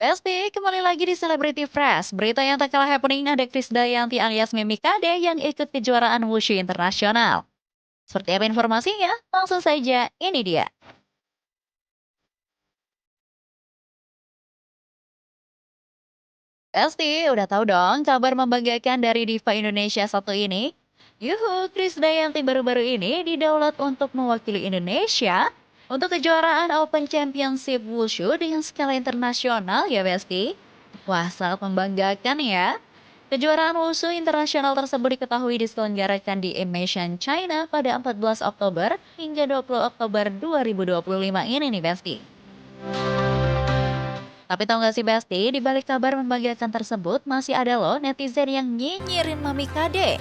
Besti, kembali lagi di Celebrity Fresh. Berita yang tak kalah happening ada Krisdayanti alias Mimi Kade yang ikut kejuaraan Wushu internasional. Seperti apa informasinya? Langsung saja, ini dia. Besti, udah tahu dong kabar membanggakan dari diva Indonesia satu ini? Yuhu, Krisdayanti baru-baru ini didaulat untuk mewakili Indonesia untuk kejuaraan Open Championship Wushu dengan skala internasional ya Besti. Wah, sangat membanggakan ya. Kejuaraan Wushu internasional tersebut diketahui diselenggarakan di Immersion, China pada 14 Oktober hingga 20 Oktober 2025 ini nih Besti. Tapi tau gak sih Besti, di balik kabar membanggakan tersebut masih ada loh netizen yang nyinyirin Mami Kade.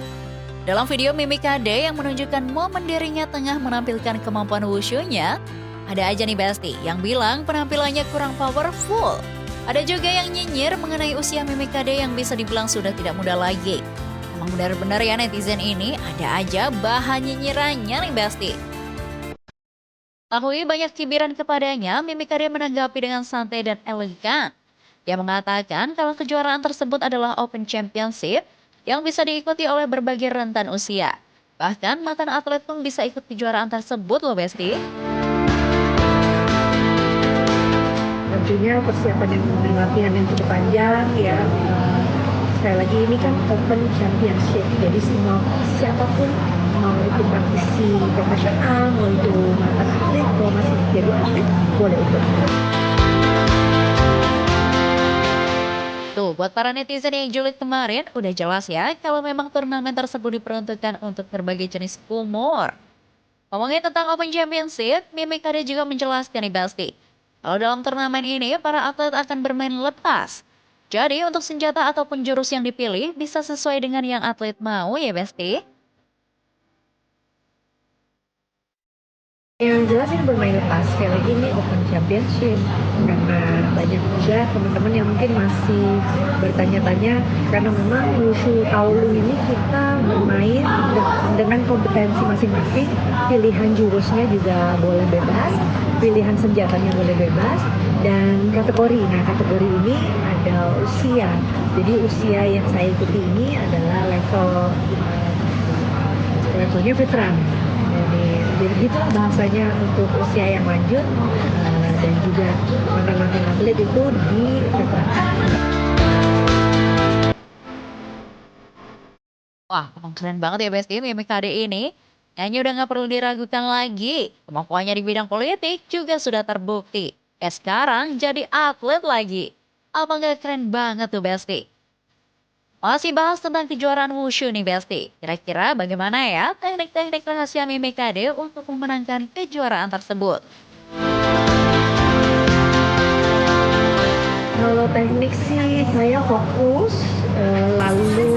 Dalam video Mimi Kade yang menunjukkan momen dirinya tengah menampilkan kemampuan wushunya, ada aja nih Besti yang bilang penampilannya kurang powerful. Ada juga yang nyinyir mengenai usia Mimi Kade yang bisa dibilang sudah tidak muda lagi. Emang benar-benar ya netizen ini ada aja bahan nyinyirannya nih Besti. Tahui banyak cibiran kepadanya, Mimi Kade menanggapi dengan santai dan elegan. Dia mengatakan kalau kejuaraan tersebut adalah Open Championship yang bisa diikuti oleh berbagai rentan usia. Bahkan mantan atlet pun bisa ikut kejuaraan tersebut loh Besti. Tentunya persiapan yang latihan yang cukup panjang ya. Sekali lagi ini kan Open Championship, jadi semua siapapun mau itu praktisi profesional, mau itu mantan atlet, mau masih jadi atlet boleh ikut. Tuh, buat para netizen yang julid kemarin, udah jelas ya kalau memang turnamen tersebut diperuntukkan untuk berbagai jenis umur. Ngomongin tentang Open Championship, Mimi Kade juga menjelaskan nih Basti. Kalau dalam turnamen ini, para atlet akan bermain lepas. Jadi untuk senjata ataupun jurus yang dipilih bisa sesuai dengan yang atlet mau ya Besti. Yang jelas ini bermain lepas, sekali lagi ini Open Championship karena banyak juga teman-teman yang mungkin masih bertanya-tanya karena memang Wushu Taolu ini kita bermain dengan kompetensi masing-masing, pilihan jurusnya juga boleh bebas, pilihan senjatanya boleh bebas, dan kategori. Nah, kategori ini ada usia, jadi usia yang saya ikuti ini adalah levelnya veteran. Jadi itulah bahasanya untuk usia yang lanjut dan juga mantan-mantan atlet itu di veteran. Wah, emang keren banget ya Besti Mimi Kade ini. Nyanyi udah nggak perlu diragukan lagi. Kemampuannya di bidang politik juga sudah terbukti. Sekarang jadi atlet lagi. Apa nggak keren banget tuh Besti? Masih bahas tentang kejuaraan wushu nih Besti. Kira-kira bagaimana ya teknik-teknik rahasia Mimi Kade untuk memenangkan kejuaraan tersebut? Kalau teknik sih saya fokus, lalu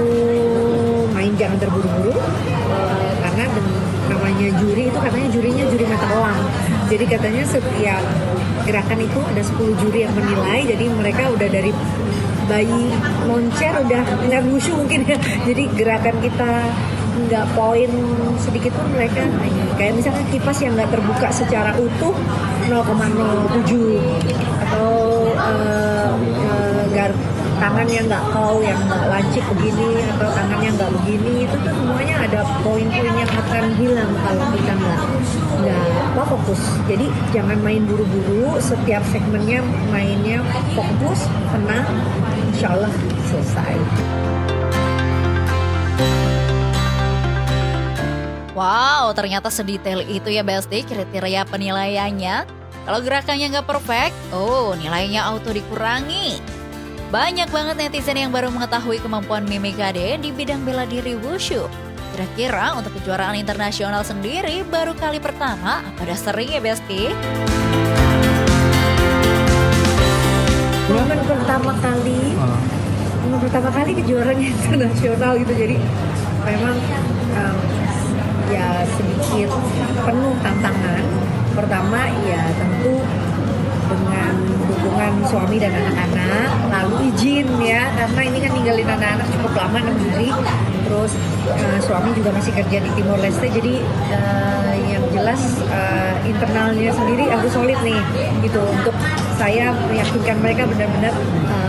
main jangan terburu-buru, karena namanya juri itu katanya jurinya juri mata elang. Jadi katanya setiap gerakan itu ada 10 juri yang menilai, jadi mereka udah dari bayi moncer udah nggak wushu mungkin ya. Jadi gerakan kita nggak poin sedikit pun mereka kayak misalnya kipas yang nggak terbuka secara utuh 0,07 atau tangannya nggak kau yang nggak lancip begini atau tangannya nggak begini, itu tuh semuanya ada poin-poin yang akan hilang kalau kita nggak fokus. Jadi jangan main buru-buru, setiap segmennya mainnya fokus, tenang, insya Allah selesai. Wow, ternyata sedetail itu ya Besti kriteria penilaiannya. Kalau gerakannya nggak perfect, nilainya auto dikurangi. Banyak banget netizen yang baru mengetahui kemampuan Mimi Kade di bidang bela diri wushu. Kira-kira untuk kejuaraan internasional sendiri baru kali pertama, apa udah sering ya Besti? Momen pertama kali kejuaraan internasional gitu, jadi memang ya sedikit penuh tantangan. Pertama ya tentu dengan dukungan suami dan anak-anak, lalu izin ya, karena ini kan ninggalin anak-anak cukup lama 6 hari, terus suami juga masih kerja di Timor Leste, jadi yang jelas internalnya sendiri harus solid nih gitu untuk saya meyakinkan mereka benar-benar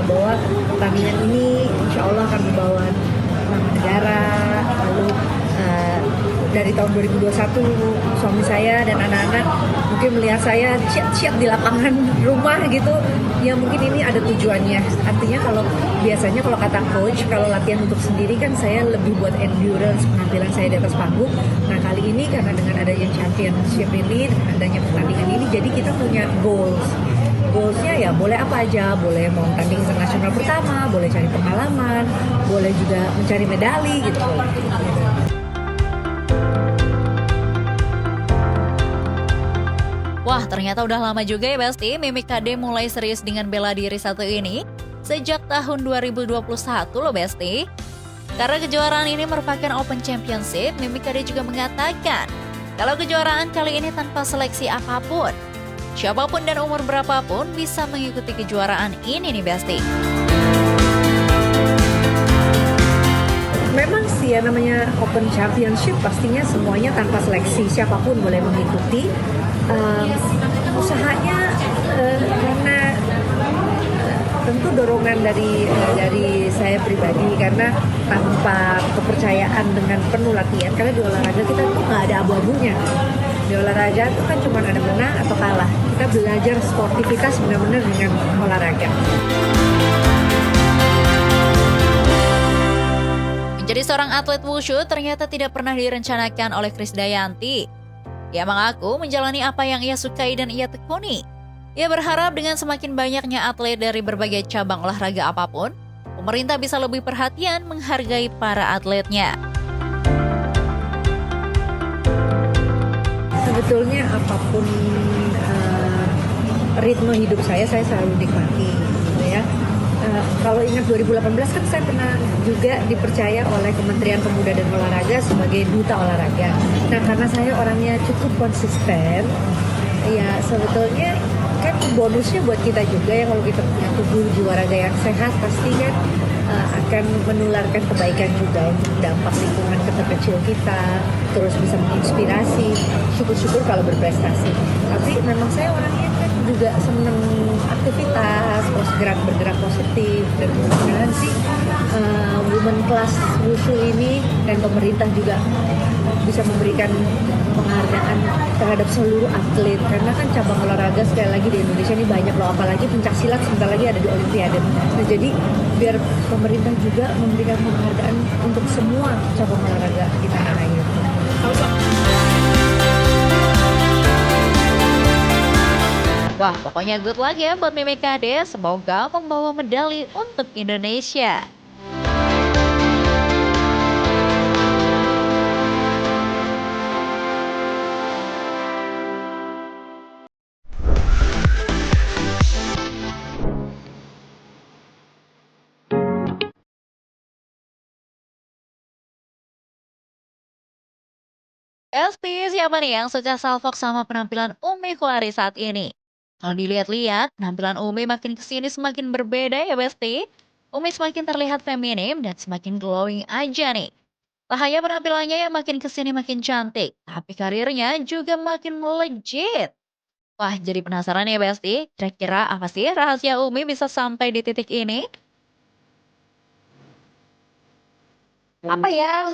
bahwa pertandingan ini insya Allah akan membawa nama negara. Lalu dari tahun 2021 suami saya dan anak-anak mungkin melihat saya siap-siap di lapangan rumah gitu, ya mungkin ini ada tujuannya. Artinya kalau biasanya kalau kata coach, kalau latihan untuk sendiri kan saya lebih buat endurance, penampilan saya di atas panggung. Nah kali ini karena dengan adanya championship ini, dengan adanya pertandingan ini, jadi kita punya goalsnya ya boleh apa aja, boleh mau tanding internasional pertama, boleh cari pengalaman, boleh juga mencari medali gitu. Wah, ternyata udah lama juga ya Besti, Mimi KD mulai serius dengan bela diri satu ini. Sejak tahun 2021 loh Besti. Karena kejuaraan ini merupakan Open Championship, Mimi KD juga mengatakan kalau kejuaraan kali ini tanpa seleksi apapun, siapapun dan umur berapapun bisa mengikuti kejuaraan ini nih Besti. Memang sih ya namanya Open Championship pastinya semuanya tanpa seleksi, siapapun boleh mengikuti. Usahanya karena tentu dorongan dari saya pribadi, karena tanpa kepercayaan dengan penuh latihan, karena di olahraga kita tuh nggak ada abu-abunya. Di olahraga itu kan cuma ada menang atau kalah. Kita belajar sportivitas benar-benar dengan olahraga. Menjadi seorang atlet wushu ternyata tidak pernah direncanakan oleh Krisdayanti. Ia mengaku menjalani apa yang ia sukai dan ia tekuni. Ia berharap dengan semakin banyaknya atlet dari berbagai cabang olahraga apapun, pemerintah bisa lebih perhatian menghargai para atletnya. Sebetulnya apapun ritme hidup saya selalu nikmati gitu ya. Kalau ingat 2018 kan saya pernah juga dipercaya oleh Kementerian Pemuda dan Olahraga sebagai duta olahraga. Nah karena saya orangnya cukup konsisten, ya sebetulnya kan bonusnya buat kita juga ya, kalau kita punya tubuh jiwa raga yang sehat pasti kan akan menularkan kebaikan juga untuk dampak lingkungan terkecil kita, terus bisa menginspirasi, syukur-syukur kalau berprestasi. Tapi memang saya orangnya kan juga seneng aktivitas, terus bergerak positif, dan mudah-mudahan sih women class wushu ini dan pemerintah juga bisa memberikan penghargaan terhadap seluruh atlet, karena kan cabang olahraga sekali lagi di Indonesia ini banyak loh, apalagi pencaksilat sebentar lagi ada di Olimpiade. Nah jadi biar pemerintah juga memberikan penghargaan untuk semua cabang olahraga di tanah air. Wah, pokoknya good luck ya buat Mimi KD, semoga membawa medali untuk Indonesia. Esti, siapa nih yang suka salfok sama penampilan Umi Kuari saat ini? Kalau dilihat-lihat, penampilan Umi makin kesini semakin berbeda ya Besti. Umi semakin terlihat feminim dan semakin glowing aja nih. Tak hanya penampilannya yang makin kesini makin cantik, tapi karirnya juga makin melejit. Wah, jadi penasaran ya Besti, kira-kira apa sih rahasia Umi bisa sampai di titik ini? Apa ya,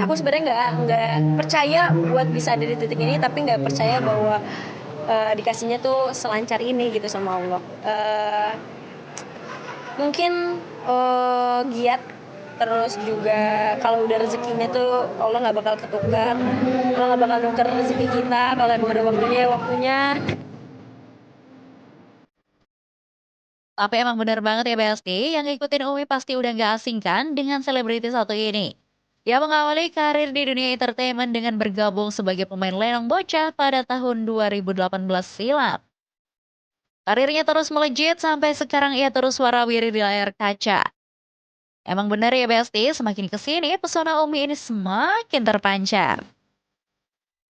aku sebenarnya nggak percaya buat bisa ada di titik ini, tapi nggak percaya bahwa dikasihnya tuh selancar ini gitu sama Allah. Mungkin giat, terus juga kalau udah rezekinya tuh Allah nggak bakal ketukar, Allah nggak bakal nuker rezeki kita kalau emang ada waktunya. Tapi emang bener banget ya Besti, yang ngikutin Umi pasti udah gak asing kan dengan selebriti satu ini. Dia mengawali karir di dunia entertainment dengan bergabung sebagai pemain lenong bocah pada tahun 2018 silam. Karirnya terus melejit sampai sekarang ia terus warawiri di layar kaca. Emang bener ya Besti, semakin kesini pesona Umi ini semakin terpancar.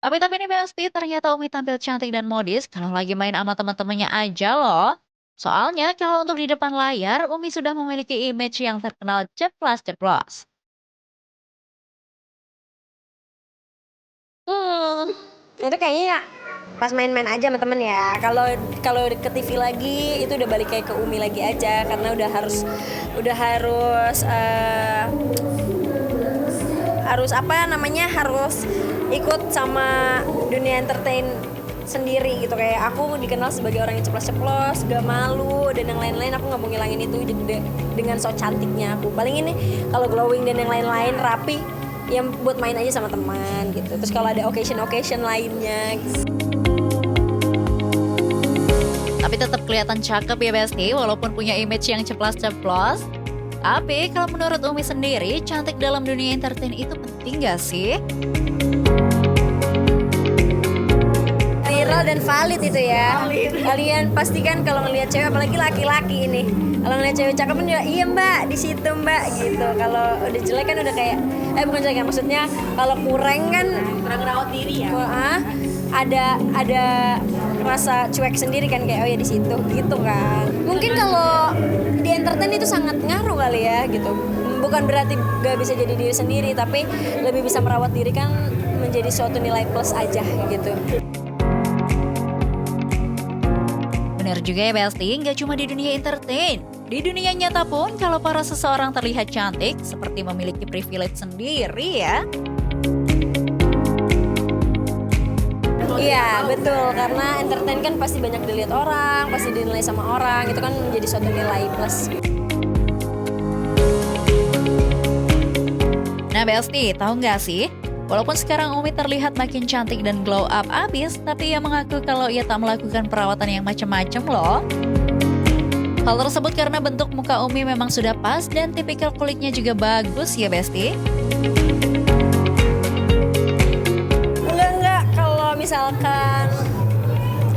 Tapi ini Besti, ternyata Umi tampil cantik dan modis kalau lagi main sama teman-temannya aja loh. Soalnya kalau untuk di depan layar, Umi sudah memiliki image yang terkenal ceplas-ceplos. Itu kayaknya pas main-main aja sama temen ya. Kalau ke TV lagi itu udah balik kayak ke Umi lagi aja, karena harus apa namanya, harus ikut sama dunia entertain sendiri gitu. Kayak aku dikenal sebagai orang yang ceplos-ceplos, gak malu, dan yang lain-lain. Aku nggak mau ngilangin itu dengan so cantiknya aku. Paling ini kalau glowing dan yang lain-lain rapi, yang buat main aja sama teman gitu. Terus kalau ada occasion lainnya gitu. Tapi tetap kelihatan cakep ya Besti, walaupun punya image yang ceplas-ceplos. Tapi kalau menurut Umi sendiri, cantik dalam dunia entertain itu penting gak sih? Viral dan valid itu ya. Kalian pasti kan kalau ngelihat cewek, apalagi laki-laki ini, kalau ngelihat cewek cakep kan juga iya mbak di situ mbak gitu. Kalau udah jelek kan udah kayak bukan jelek ya, maksudnya kalau kurang kan kurang rawat diri ya. Ada rasa cuek sendiri kan, kayak oh ya di situ gitu kan. Mungkin kalau di entertain itu sangat ngaruh kali ya gitu. Bukan berarti gak bisa jadi diri sendiri, tapi lebih bisa merawat diri kan menjadi suatu nilai plus aja gitu. Benar juga ya Besti, nggak cuma di dunia entertain. Di dunia nyata pun kalau para seseorang terlihat cantik, seperti memiliki privilege sendiri ya. Iya betul, karena entertain kan pasti banyak dilihat orang, pasti dinilai sama orang, itu kan menjadi suatu nilai plus. Nah Besti, tahu nggak sih? Walaupun sekarang Umi terlihat makin cantik dan glow up abis, tapi ia mengaku kalau ia tak melakukan perawatan yang macam-macam loh. Hal tersebut karena bentuk muka Umi memang sudah pas dan tipikal kulitnya juga bagus ya Besti. Enggak, kalau misalkan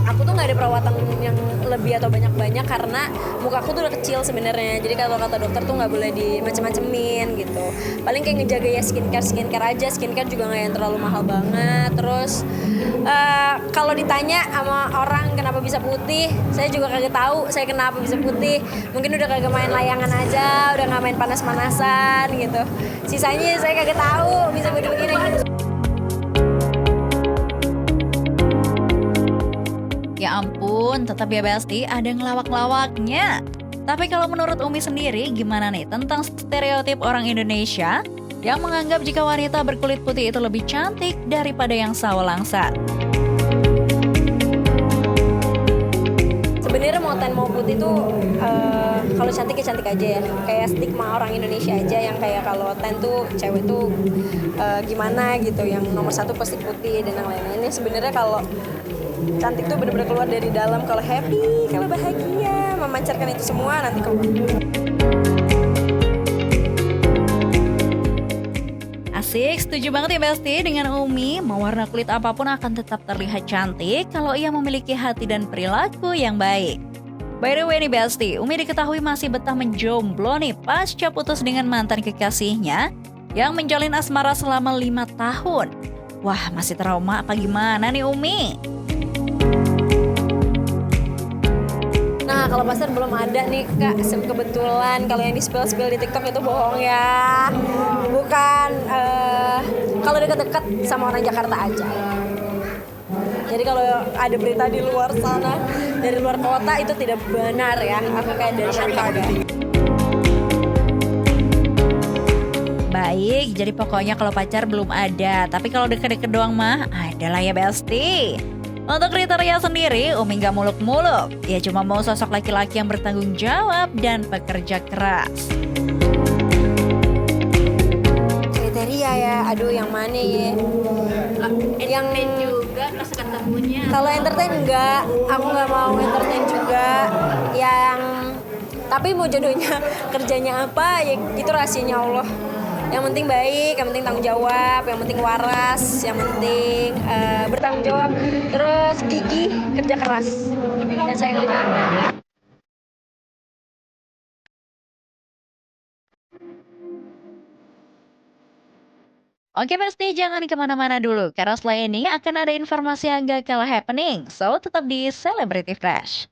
aku tuh nggak ada perawatan yang lebih atau banyak-banyak karena muka aku tuh udah kecil sebenarnya. Jadi kalau kata dokter tuh nggak boleh dimacem-macemin gitu. Paling kayak ngejaga ya skincare aja. Skincare juga nggak yang terlalu mahal banget. Terus kalau ditanya sama orang kenapa bisa putih, saya juga kagak tahu saya kenapa bisa putih. Mungkin udah kagak main layangan aja, udah nggak main panas-panasan gitu. Sisanya saya kagak tahu bisa begini-begini gitu. Ya ampun, tetap ya Besti, ada ngelawak-lawaknya. Tapi kalau menurut Umi sendiri, gimana nih tentang stereotip orang Indonesia yang menganggap jika wanita berkulit putih itu lebih cantik daripada yang sawo langsat? Sebenarnya mau tan mau putih tuh kalau cantik ya cantik aja ya. Kayak stigma orang Indonesia aja yang kayak kalau tan tuh cewek tuh gimana gitu. Yang nomor satu pasti putih dan yang lain-lainnya. Sebenarnya kalau cantik tuh benar-benar keluar dari dalam. Kalau happy, kalau bahagia, memancarkan itu semua nanti keluar. Asik, setuju banget ya Besti dengan Umi. Mau warna kulit apapun akan tetap terlihat cantik kalau ia memiliki hati dan perilaku yang baik. By the way nih Besti, Umi diketahui masih betah menjomblo nih pasca putus dengan mantan kekasihnya yang menjalin asmara selama 5 tahun. Wah, masih trauma apa gimana nih Umi? Nah kalau pasar belum ada nih kak, kebetulan kalau yang di spill di TikTok itu bohong ya, bukan kalau dekat-dekat sama orang Jakarta aja. Jadi kalau ada berita di luar sana, dari luar kota itu tidak benar ya, aku kayak dari Chicago. Baik, jadi pokoknya kalau pacar belum ada, tapi kalau deket-deket doang mah adalah ya Besti. Untuk kriteria sendiri, Umi gak muluk-muluk. Ia cuma mau sosok laki-laki yang bertanggung jawab dan pekerja keras. Kriteria ya, aduh yang mana ya? Yang juga pas ketemunya. Kalau entertain enggak, aku nggak mau entertain juga. Tapi mau jodohnya kerjanya apa ya itu rahasianya Allah. Yang penting baik, yang penting tanggung jawab, yang penting waras, yang penting bertanggung jawab, terus gigih, kerja keras, dan sayang lingkungan. Oke Besti, jangan kemana-mana dulu, karena setelah ini akan ada informasi yang gak kalah happening. So, tetap di Celebrity Fresh.